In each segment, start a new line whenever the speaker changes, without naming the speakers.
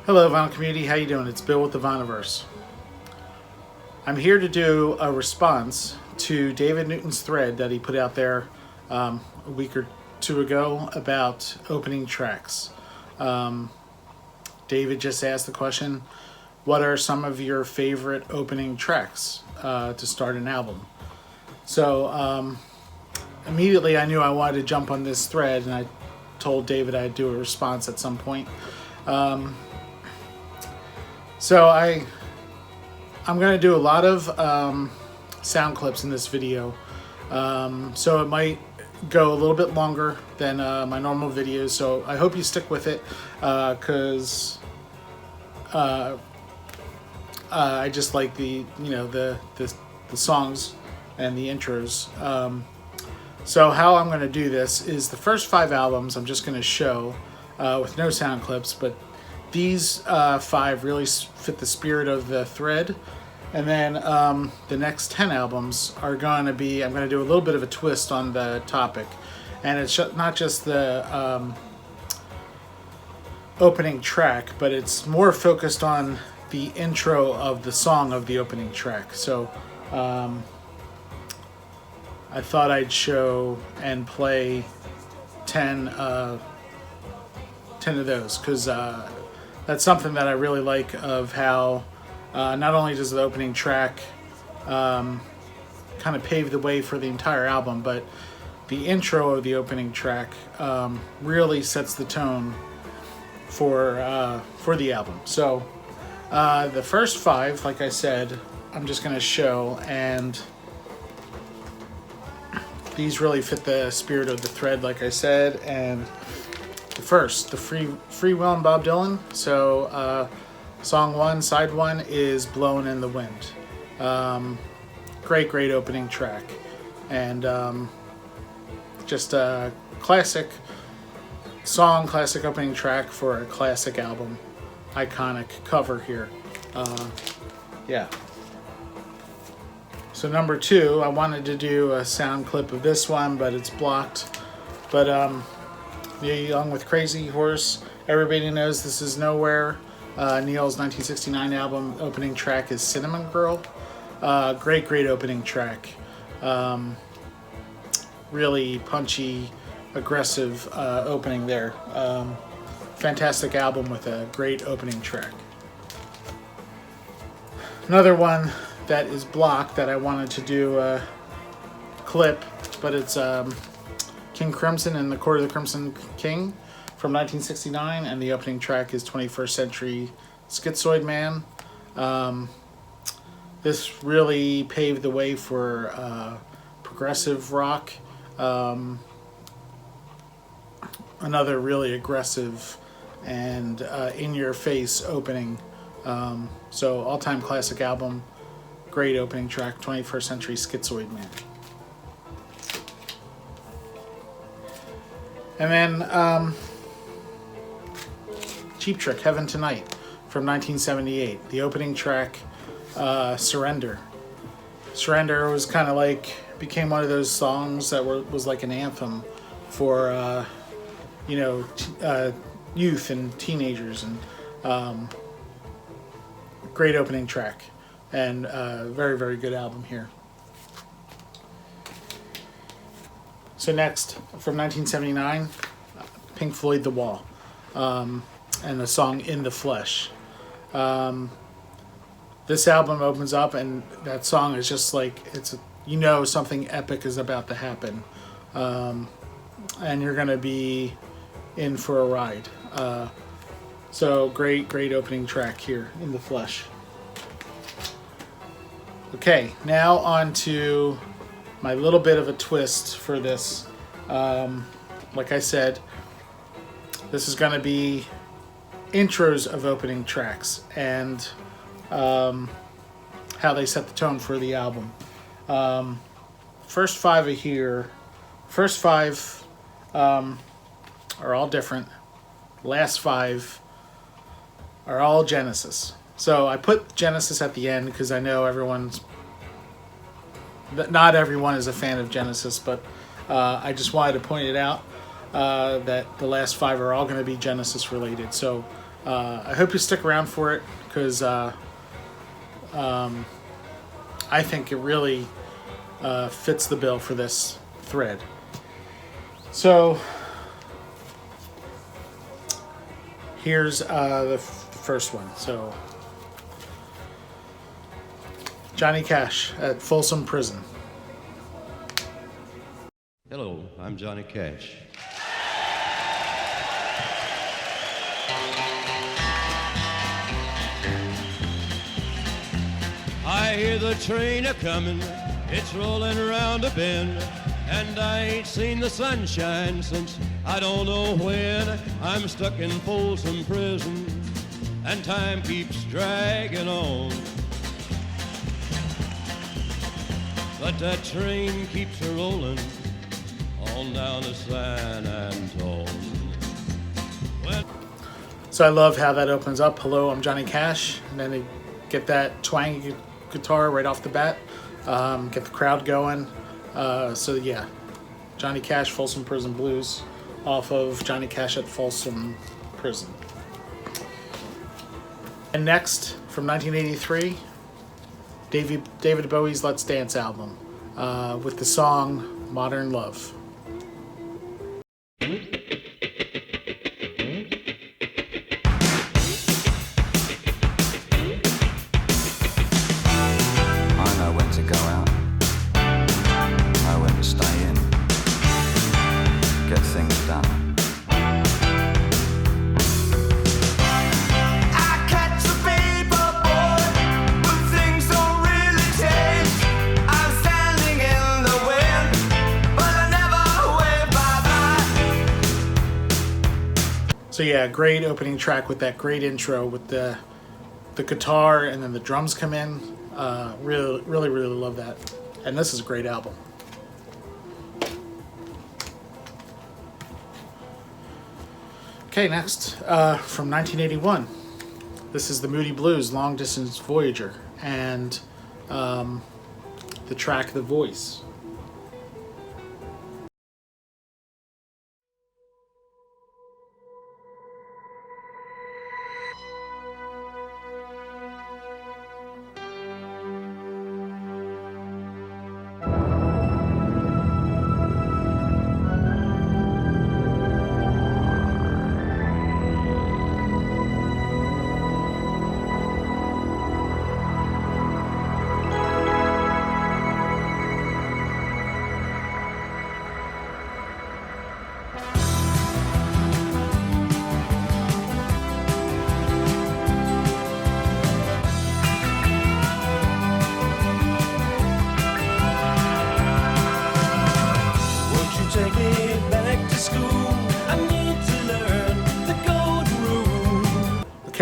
Hello, Vinyl community. How you doing? It's Bill with the Vinylverse. I'm here to do a response to David Newton's thread that he put out there a week or two ago about opening tracks. David just asked the question, what are some of your favorite opening tracks to start an album? So immediately I knew I wanted to jump on this thread, and I told David I'd do a response at some point. So I'm going to do a lot of sound clips in this video. So it might go a little bit longer than my normal videos. So I hope you stick with it because I just like the songs and the intros. So how I'm going to do this is the first 5 albums I'm just going to show with no sound clips, but these 5 really fit the spirit of the thread. And then the next 10 albums are going to be, I'm going to do a little bit of a twist on the topic. And it's not just the opening track, but it's more focused on the intro of the song of the opening track. So I thought I'd show and play 10 of those because that's something that I really like, of how not only does the opening track kind of pave the way for the entire album, but the intro of the opening track really sets the tone for the album. So the first 5, like I said, I'm just going to show, and these really fit the spirit of the thread, like I said. And the first, the Free Will and Bob Dylan. So song 1, side 1 is Blowin' in the Wind. Great opening track. And just a classic song, classic opening track for a classic album. Iconic cover here. Yeah. So number 2, I wanted to do a sound clip of this one, but it's blocked. But Neil Young with Crazy Horse. Everybody knows This Is Nowhere. Neil's 1969 album opening track is Cinnamon Girl. Great opening track. Really punchy, aggressive opening there. Fantastic album with a great opening track. Another one that is blocked that I wanted to do a clip, but it's King Crimson and the Court of the Crimson King from 1969, and the opening track is 21st Century Schizoid Man. This really paved the way for progressive rock. Another really aggressive and in-your-face opening. So all-time classic album, great opening track, 21st Century Schizoid Man. And then Cheap Trick, Heaven Tonight from 1978. The opening track, Surrender. Surrender was kind of like, became one of those songs that was like an anthem for, youth and teenagers. And great opening track. And very good album here. So next, from 1979, Pink Floyd, The Wall, and the song In the Flesh. This album opens up, and that song is just like, something epic is about to happen, and you're going to be in for a ride. So great opening track here, In the Flesh. Okay, now on to my little bit of a twist for this. Like I said, this is going to be intros of opening tracks and how they set the tone for the album. First 5 are here. First 5 are all different. Last 5 are all Genesis. So I put Genesis at the end because I know not everyone is a fan of Genesis, but I just wanted to point it out that the last 5 are all going to be Genesis related. So I hope you stick around for it because I think it really fits the bill for this thread. So here's the first one. So Johnny Cash at Folsom Prison.
Hello, I'm Johnny Cash. I hear the train a-comin', it's rolling around a bend, and I ain't seen the sunshine since I don't know when. I'm stuck in Folsom Prison, and time keeps dragging on. But that train keeps a-rolling on down to San Antone.
So I love how that opens up. Hello, I'm Johnny Cash, and then they get that twangy guitar right off the bat, get the crowd going. So yeah, Johnny Cash, Folsom Prison Blues, off of Johnny Cash at Folsom Prison. And next, from 1983, David Bowie's Let's Dance album, with the song Modern Love. So yeah, great opening track with that great intro with the guitar, and then the drums come in. Really love that. And this is a great album. Okay, next, from 1981. This is the Moody Blues, Long Distance Voyager, and the track The Voice.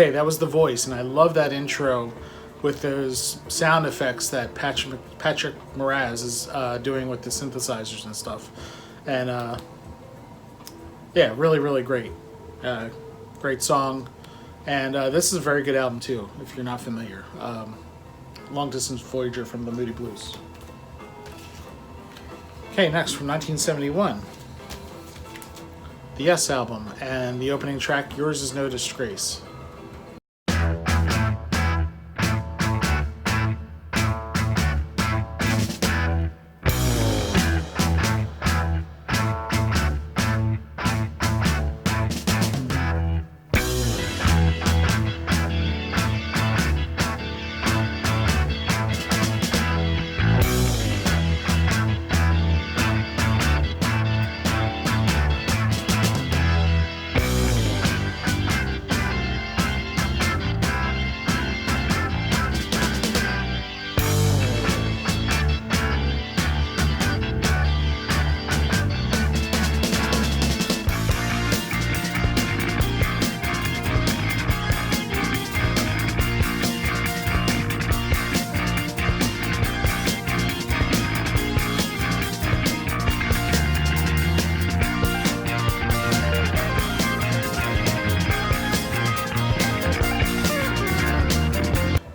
Okay, that was The Voice, and I love that intro with those sound effects that Patrick Moraz is doing with the synthesizers and stuff. And yeah, really great. Great song. And this is a very good album too, if you're not familiar. Long Distance Voyager from the Moody Blues. Okay, next from 1971. The Yes album, and the opening track, Yours Is No Disgrace.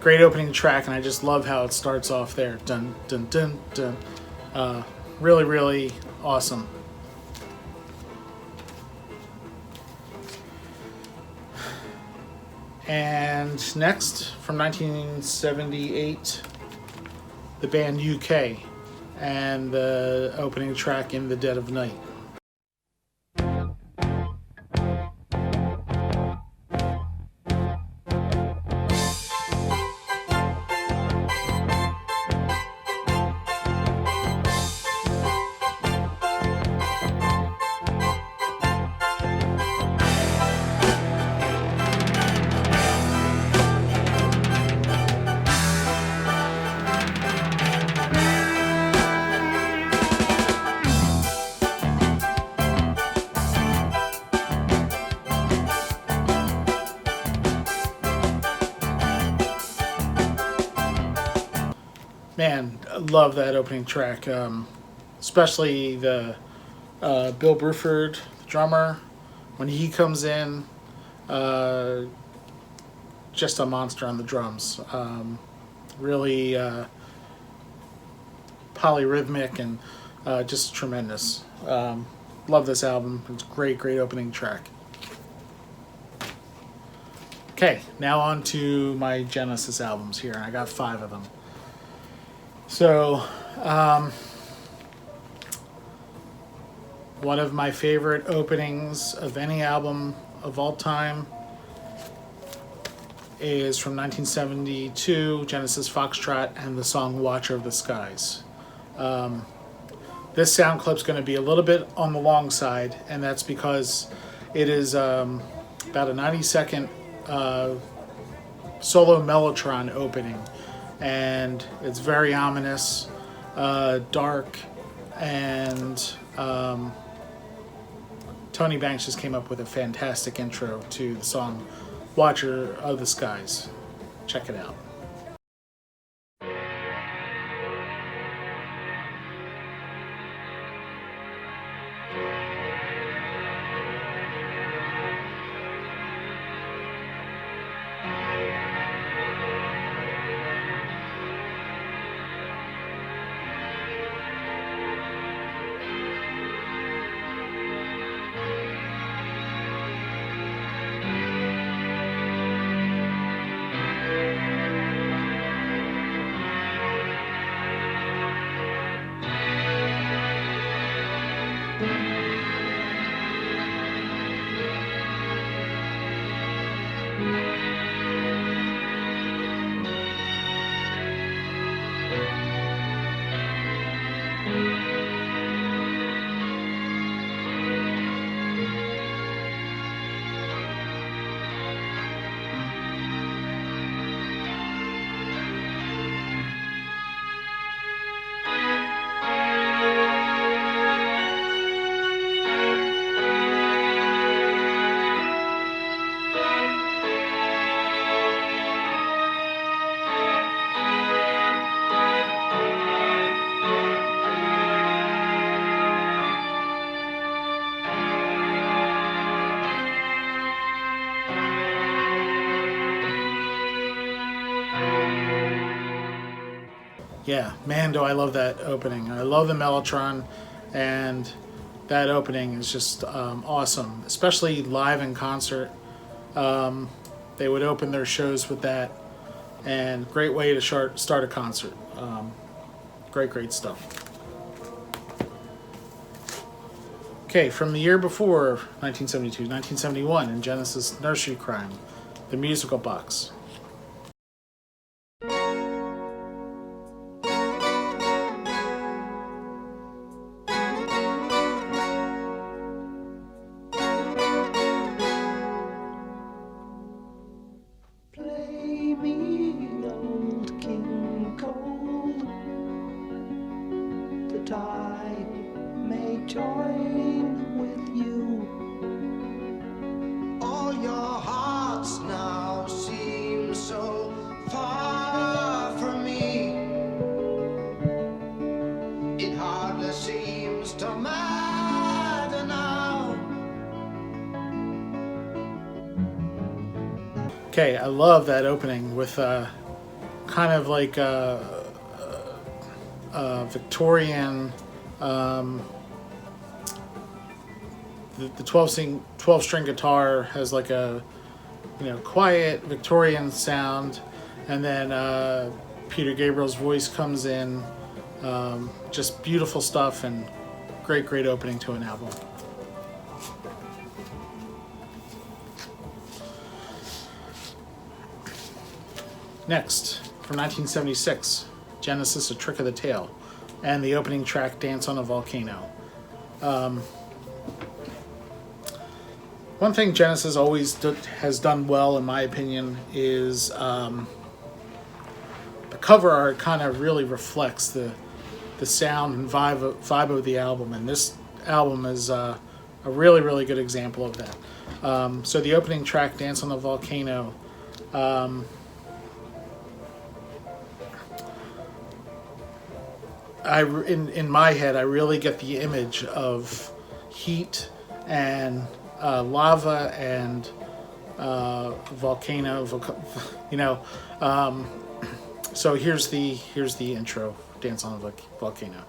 Great opening track, and I just love how it starts off there. Dun, dun, dun, dun. Really awesome. And next, from 1978, the band UK and the opening track, In the Dead of Night. Man, I love that opening track, especially the Bill Bruford, the drummer, when he comes in, just a monster on the drums. Really polyrhythmic and just tremendous. Love this album. It's a great, great opening track. Okay, now on to my Genesis albums here. I got 5 of them. So, one of my favorite openings of any album of all time is from 1972, Genesis Foxtrot and the song Watcher of the Skies. This sound clip's going to be a little bit on the long side, and that's because it is about a 90-second solo Mellotron opening. And it's very ominous, dark, and Tony Banks just came up with a fantastic intro to the song Watcher of the Skies. Check it out. Yeah, man, do I love that opening. I love the Mellotron, and that opening is just awesome, especially live in concert. They would open their shows with that, and great way to start a concert. Great, great stuff. Okay, from the year before 1972, 1971, in Genesis Nursery Crime, The Musical Box. Okay, I love that opening with kind of like a Victorian, the 12 string guitar has like a quiet Victorian sound, and then Peter Gabriel's voice comes in. Just beautiful stuff, and great opening to an album. Next, from 1976, Genesis, A Trick of the Tail, and the opening track, Dance on a Volcano. One thing Genesis always has done well, in my opinion, is the cover art kind of really reflects the sound and vibe of the album, and this album is a really good example of that. So the opening track, Dance on the Volcano, in my head, I really get the image of heat and lava and volcano. So here's the intro, Dance on a Volcano.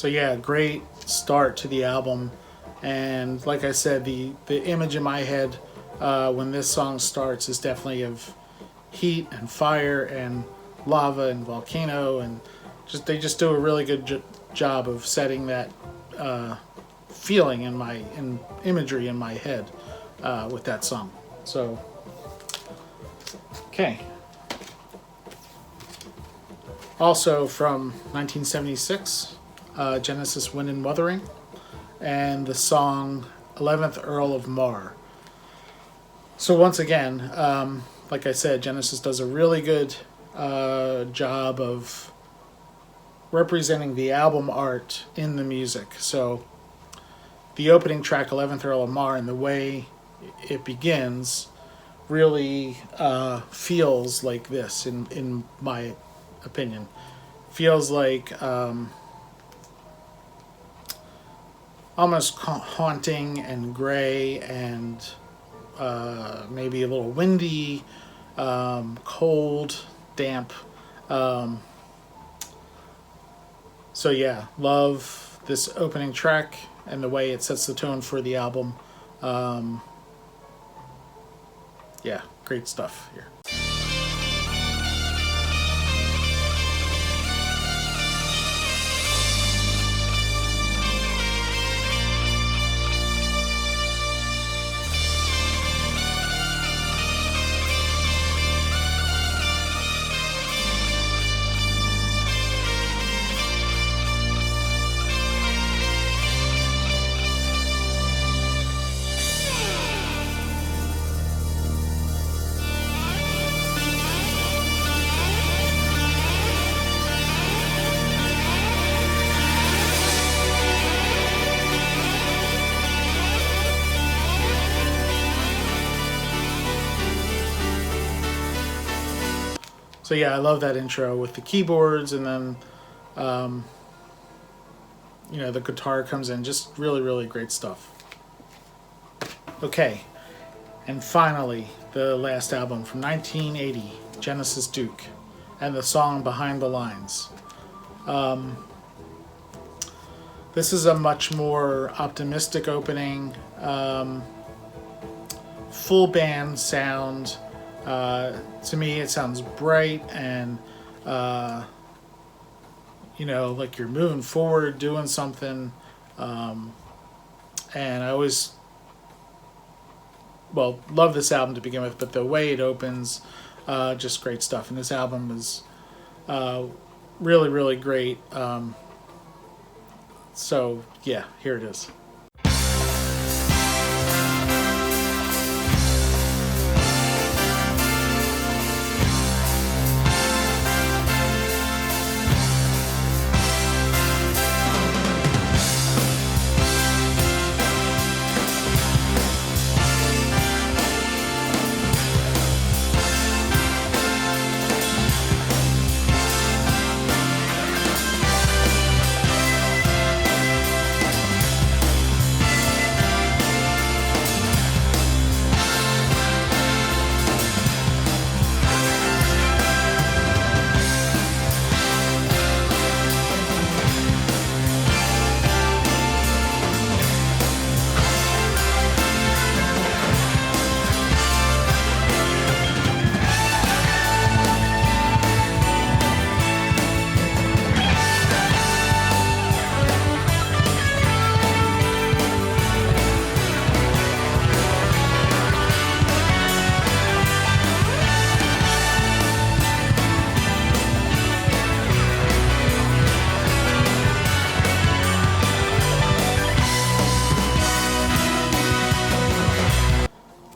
So yeah, great start to the album, and like I said, the image in my head when this song starts is definitely of heat and fire and lava and volcano, and they just do a really good job of setting that feeling in imagery in my head with that song. So okay. Also from 1976, Genesis, Wind and Wuthering, and the song 11th Earl of Mar. So once again, like I said, Genesis does a really good job of representing the album art in the music. So the opening track, 11th Earl of Mar, and the way it begins really feels like this, in my opinion. Feels like almost haunting and gray and maybe a little windy, cold, damp. So yeah, love this opening track and the way it sets the tone for the album. Yeah, great stuff here. So yeah, I love that intro with the keyboards, and then the guitar comes in. Just really great stuff. Okay, and finally, the last album from 1980, Genesis Duke, and the song Behind the Lines. This is a much more optimistic opening, full band sound. To me, it sounds bright and, you know, like you're moving forward, doing something. And I always, well, love this album to begin with, but the way it opens, just great stuff. And this album is really, really great. So, yeah, here it is.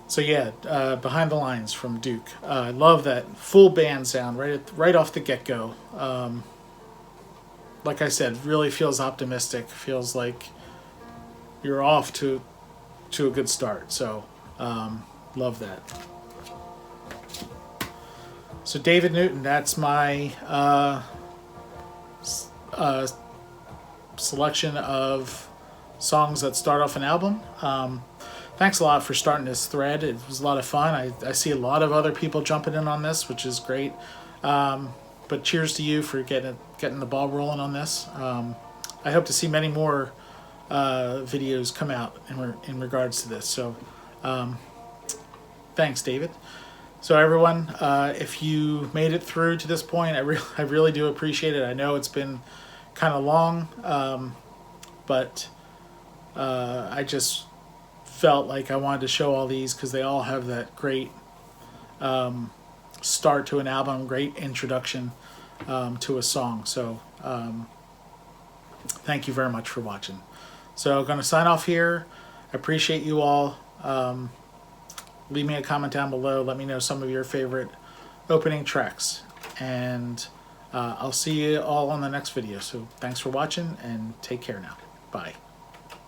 So yeah, Behind the Lines from Duke. I love that full band sound right off the get-go. Like I said, really feels optimistic. Feels like you're off to a good start. So love that. So David Newton, that's my selection of songs that start off an album. Thanks a lot for starting this thread. It was a lot of fun. I see a lot of other people jumping in on this, which is great. But cheers to you for getting the ball rolling on this. I hope to see many more videos come out in regards to this. So thanks, David. So everyone, if you made it through to this point, I really do appreciate it. I know it's been kind of long, but I just felt like I wanted to show all these because they all have that great start to an album, great introduction to a song. So thank you very much for watching. So I'm going to sign off here. I appreciate you all. Leave me a comment down below. Let me know some of your favorite opening tracks. And I'll see you all on the next video. So thanks for watching and take care now. Bye.